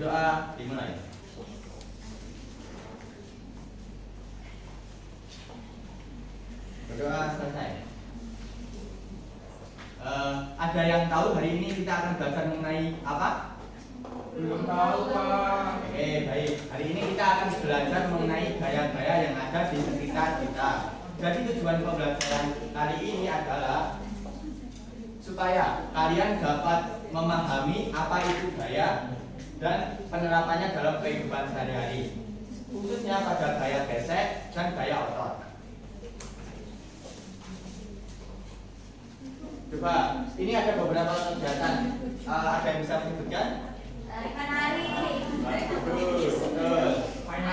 Berdoa dimulai. Berdoa selesai. Ada yang tahu hari ini kita akan belajar mengenai apa? Belum tahu, Pak. Oke, baik. Hari ini kita akan belajar mengenai gaya-gaya yang ada di sekitar kita. Jadi tujuan pembelajaran kali ini adalah supaya kalian dapat memahami apa itu gaya dan penerapannya dalam kehidupan sehari-hari, khususnya pada gaya gesek dan gaya otot. Coba, ini ada beberapa kegiatan. Ada yang bisa menyebutkan? Menari, Betul. Main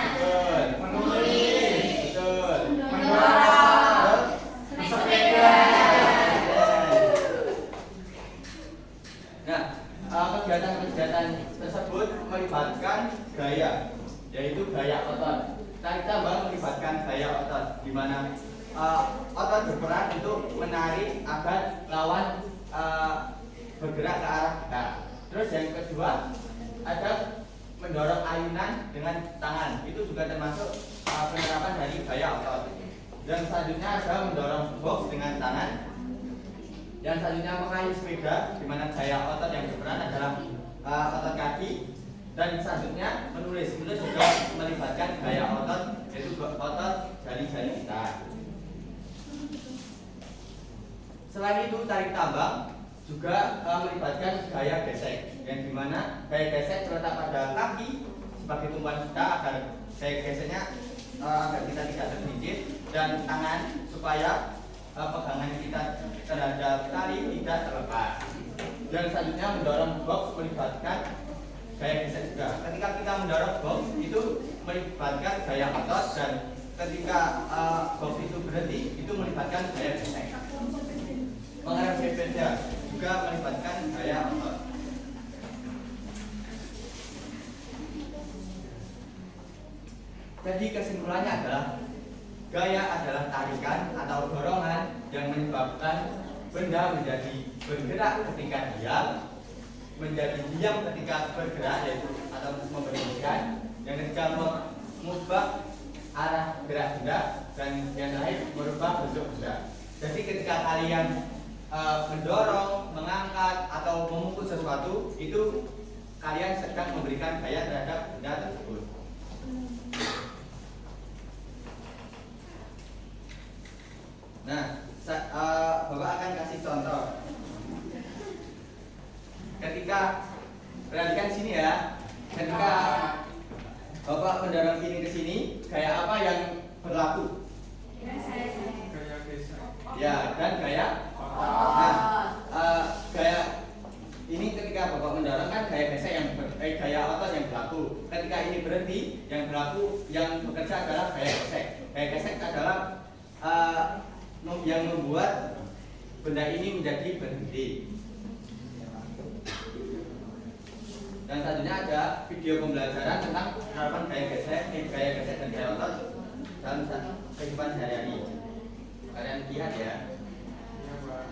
Betul. menulis, Betul. mendorong, sepeda. Nah, kegiatan-kegiatan tersebut melibatkan gaya, yaitu gaya otot. Kita tambah melibatkan gaya otot, di mana otot berperan untuk menarik agar lawan bergerak ke arah kita. Terus yang kedua ada mendorong ayunan dengan tangan, itu juga termasuk penerapan dari gaya otot. Dan selanjutnya ada mendorong box dengan tangan. Yang selanjutnya mengayuh sepeda, di mana gaya otot yang berperan adalah otot kaki. Dan selanjutnya menulis juga melibatkan gaya otot, yaitu otot jari-jari kita. Selain itu tarik tambang juga melibatkan gaya gesek, yang dimana gaya gesek terletak pada kaki sebagai tumpuan kita agar gaya geseknya agar kita tidak tergelincir, dan tangan supaya pegangan kita terhadap tali tidak terlepas. Dan selanjutnya mendorong box melibatkan gaya gesek juga. Ketika kita mendorong box itu melibatkan gaya otot, dan ketika box itu berhenti itu melibatkan gaya gesek. Mengarah sepeda juga melibatkan gaya otot. Jadi kesimpulannya adalah gaya adalah tarikan atau dorongan yang menyebabkan benda menjadi bergerak ketika diam, menjadi diam ketika bergerak, yaitu atau memberhentikan. Yang ketiga mengubah arah gerak benda, dan yang terakhir merubah bentuk benda. Jadi ketika kalian mendorong, mengangkat, atau memukul sesuatu, itu kalian sedang memberikan gaya terhadap benda tersebut. Nah, Bapak akan kasih contoh. Ketika perhatikan sini ya, ketika Bapak mendorong ini ke sini, gaya apa yang berlaku? Gaya gesek. Ya, dan gaya. Nah, gaya ini ketika Bapak mendorong kan gaya gesek yang gaya otot yang berlaku. Ketika ini berhenti, yang berlaku yang bekerja adalah gaya gesek. Gaya gesek adalah yang membuat benda ini menjadi berhenti. Dan selanjutnya ada video pembelajaran tentang penerapan gaya gesek dan gaya otot dalam kehidupan sehari-hari. Kalian lihat ya. Iya, Pak.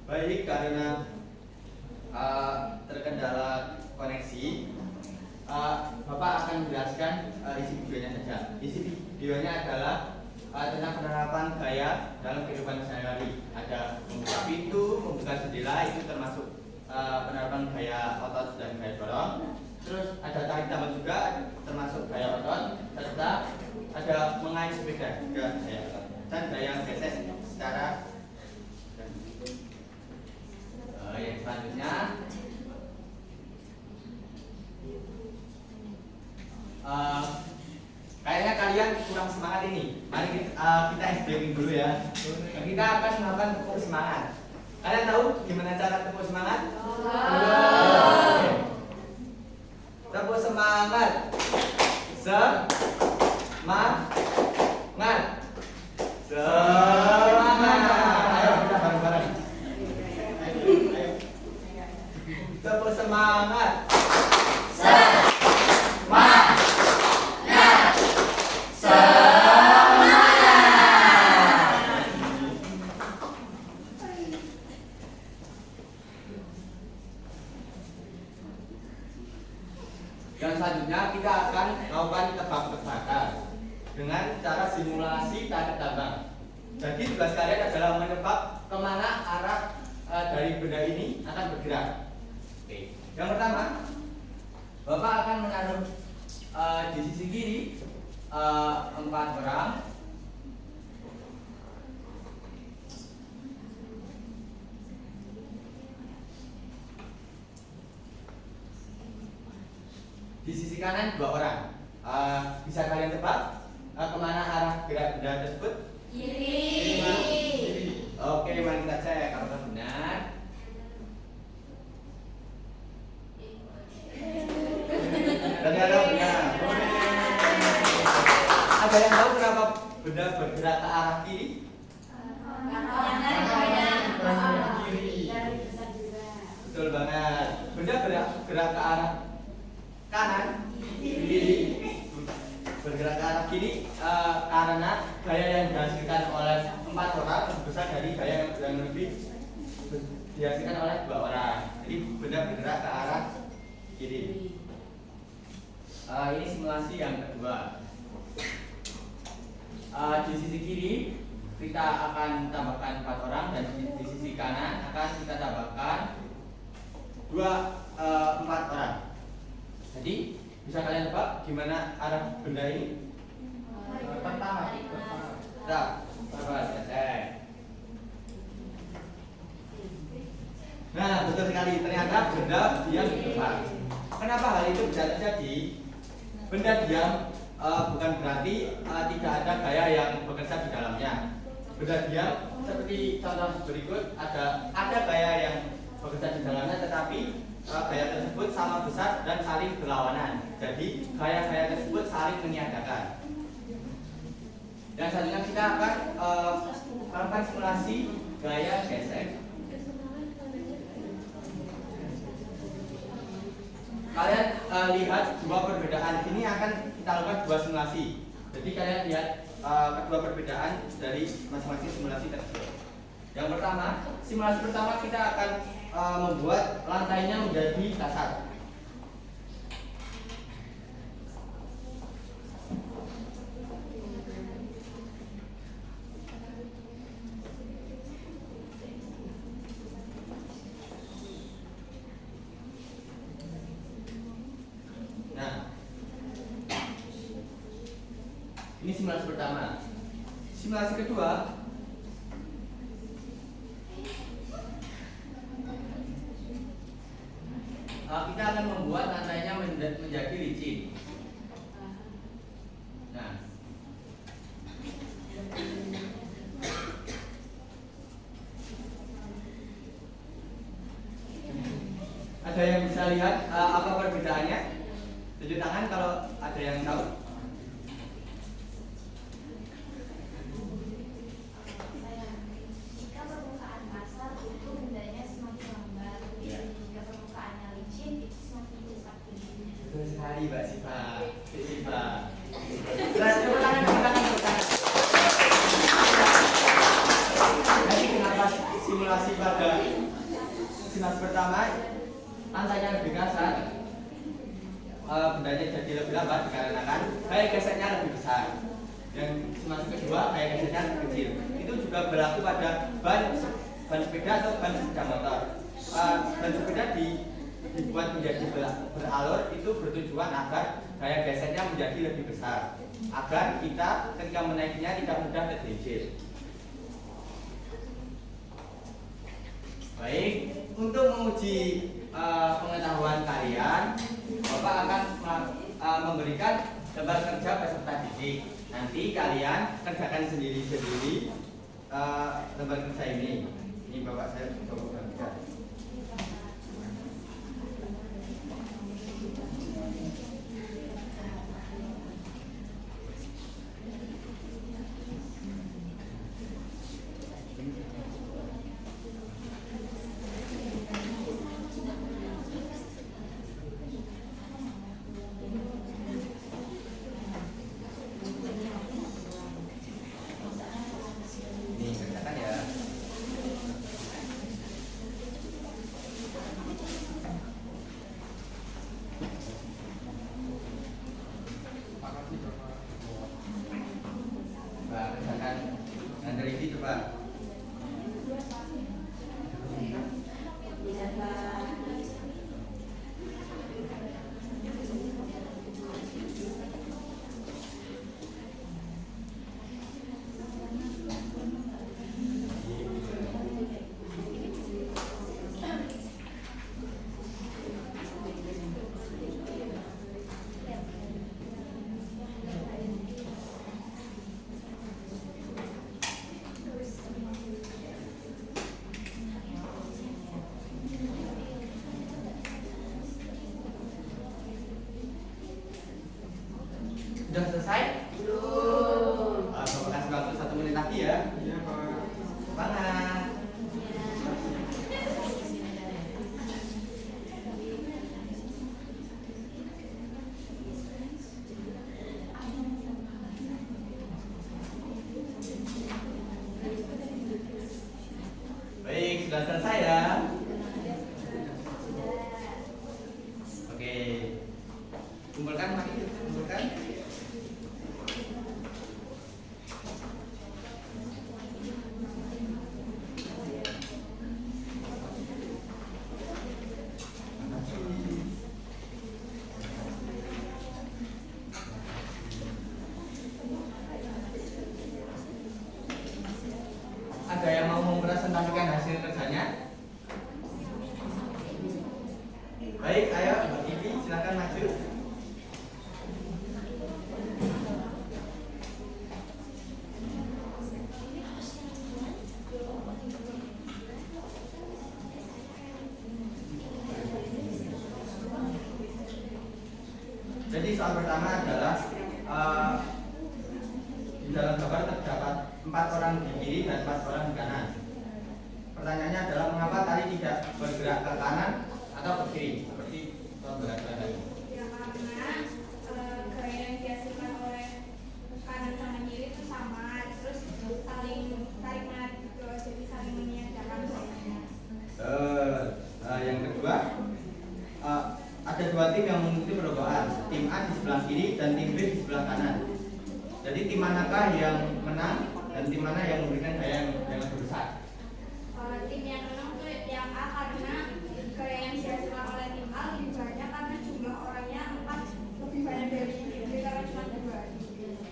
Baik, karena terkendala koneksi, Bapak akan menjelaskan isi videonya saja. Isi videonya adalah tentang penerapan gaya dalam kehidupan sehari-hari. Ada membuka pintu, membuka jendela, itu termasuk penerapan gaya otot dan gaya dorong. Terus ada tarik tambang juga, termasuk gaya otot. Serta ada mengayuh sepeda juga gaya otot. Dan gaya gesek secara yang selanjutnya kayaknya kalian kurang semangat ini. Mari kita SBM dulu ya. Kita akan melakukan tepuk semangat. Kalian tahu gimana cara tepuk semangat? Oke. Tepuk semangat. Semangat. dengan cara simulasi tarik tambang. Jadi tugas kalian adalah menebak kemana arah dari benda ini akan bergerak. Oke. Yang pertama, Bapak akan menaruh di sisi kiri 4 orang. Di sisi kanan 2 orang. Bisa kalian tebak kemana arah gerak benda tersebut? Kiri. Oke, mari kita cek apakah benar. Ternyata benar. Ada yang tahu kenapa benda bergerak ke arah kiri? Betul banget. Benda gerak ke arah kanan, kiri, bergerak ke arah kiri karena gaya yang dihasilkan oleh 4 orang lebih besar dari gaya yang lebih dihasilkan oleh 2 orang. Jadi benda bergerak ke arah kiri. Ini simulasi yang kedua. Di sisi kiri kita akan tambahkan 4 orang dan di sisi kanan akan kita tambahkan 4 orang. Jadi bisa kalian tebak gimana arah benda ini? Nah, betul sekali. Ternyata benda diam di depan. Kenapa hal itu bisa terjadi? Benda diam bukan berarti tidak ada gaya yang bekerja di dalamnya. Benda diam seperti contoh berikut, ada gaya yang bekerja di dalamnya, tetapi gaya tersebut sama besar dan saling berlawanan. Jadi gaya-gaya tersebut saling meniadakan. Dan selanjutnya kita akan melakukan simulasi gaya gesek. Kalian lihat 2 perbedaan ini akan kita lakukan 2 simulasi. Jadi kalian lihat kedua perbedaan dari masing-masing simulasi tersebut. Yang pertama, simulasi pertama kita akan membuat lantainya menjadi kasar. Nah, ini simulasi pertama. Simulasi kedua, kita akan membuat lantainya menjadi licin. Nah, ada yang bisa lihat apa perbedaannya? Tunjuk tangan kalau ada yang tahu. Jika permukaan kasar itu bendanya semakin lambat, jika permukaannya licin itu semakin cepat. Betul sekali, Mbak Siva. Terus tepuk tangan. Jadi kenapa simulasi pada simulasi pertama lantainya lebih kasar, bendanya jadi lebih lambat dikarenakan gaya geseknya lebih besar. Dan simulasi kedua gaya geseknya lebih kecil. Itu juga berlaku pada ban sepeda atau ban sepeda motor. Ban sepeda dibuat menjadi beralur itu bertujuan agar gaya geseknya menjadi lebih besar, agar kita ketika menaikinya tidak mudah tergelincir. Baik, untuk menguji pengetahuan kalian, Bapak akan memberikan gambar kerja peserta didik. Nanti kalian kerjakan sendiri-sendiri gambar kerja ini. Ini Bapak saya gambar kerja. Ini kerjakan ya. coba. Sudah selesai? Belum. Bapak kasih waktu 1 menit lagi ya. Iya, Pak. Semangat. Baik, sudah selesai ya. Oke. Kumpulkan mari, kumpulkan. Ada yang mau mempresentasikan hasil kerjanya? Baik, ayo Mbak Kiki, silakan maju. Jadi soal pertama adalah di dalam gambar terdapat 4 orang di kiri dan 4 orang di kanan. Pertanyaannya adalah mengapa tali tidak bergerak ke kanan atau ke kiri seperti pembelajaran tadi. Ya karena gaya yang dihasilkan oleh kanan sama kiri itu sama, terus saling tarik menarik gitu, jadi saling meniadakan gayanya. Yang kedua, ada 2 tim yang mengikuti perlombaan, tim A di sebelah kiri dan tim B di sebelah kanan. Jadi tim manakah yang menang dan tim mana yang memberikan gaya yang lebih besar? Tim yang menang tuh yang A karena gaya yang dihasilkan oleh tim A lebih banyak karena jumlah orangnya 4 lebih banyak dari tim B karena cuma 2.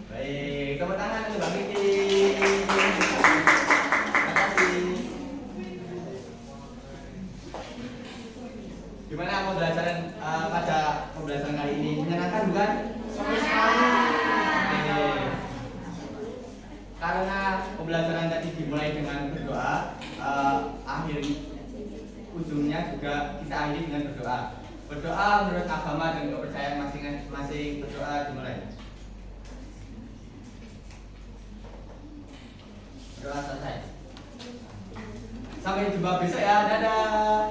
Baik, tepuk tangan untuk Mbak Kiki. Terima kasih. Gimana pembelajaran pada pembelajaran kali ini? Menyenangkan bukan? Oke. Karena pembelajaran tadi dimulai dengan berdoa, akhir ujungnya juga kita akhiri dengan berdoa. Berdoa menurut agama dan kepercayaan masing-masing, berdoa dimulai. Berdoa selesai. Sampai jumpa besok ya, dadah.